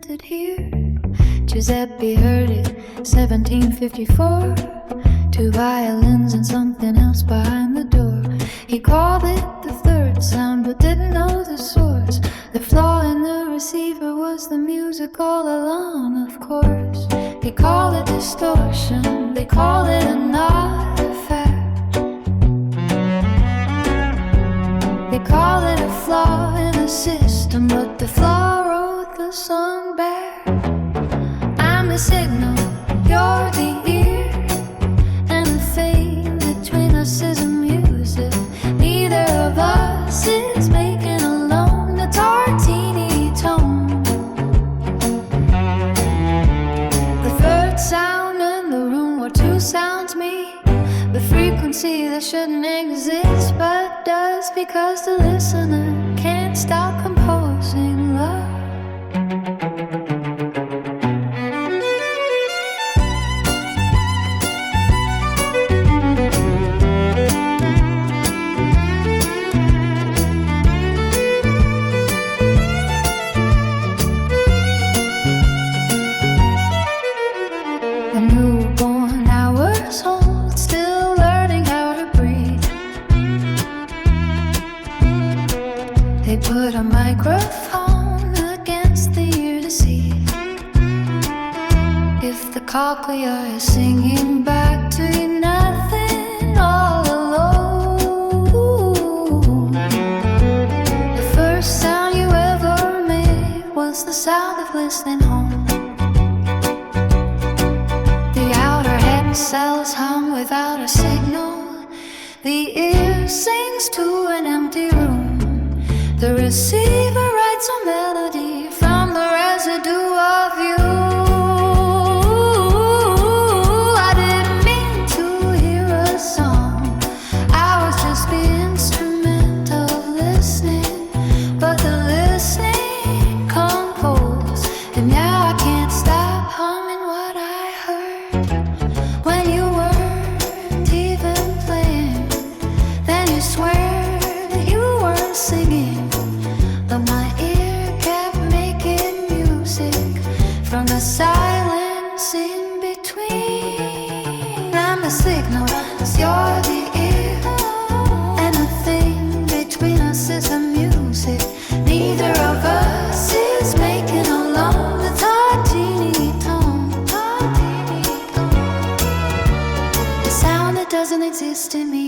invented here. Giuseppe heard it, 1754. Two violins and something else behind the door. He called it the third sound, but didn't know the source. The flaw in the receiver was the music all along, of course. He called it distortion, they called it an artifact. They call it a flaw in the system, but the flaw wrote the song back. I'm the signal, you're the ear, and the thing between us is a music. Neither of us is making alone the Tartini tone. The third sound in the room where two sounds meet. The frequency that shouldn't exist but does, because the listener can't stop composing love. A newborn hours old, still learning how to breathe. They put a microphone against the ear to see if the cochlea is singing back to you nothing all alone. The first sound you ever made was the sound of listening home. Cells hum without a signal. The ear sings to an empty room. The receiver writes a melody from the residue of you. I didn't mean to hear a song, I was just the instrument of listening. But the listening composed, and now I can't stop humming what I heard. When you weren't even playing, then you swear that you weren't singing. But my ear kept making music from the silence in between. I'm the signal, you're the ear, and the thing between us is the music. Neither of us is making alone the Tartini tone. The sound that doesn't exist in me.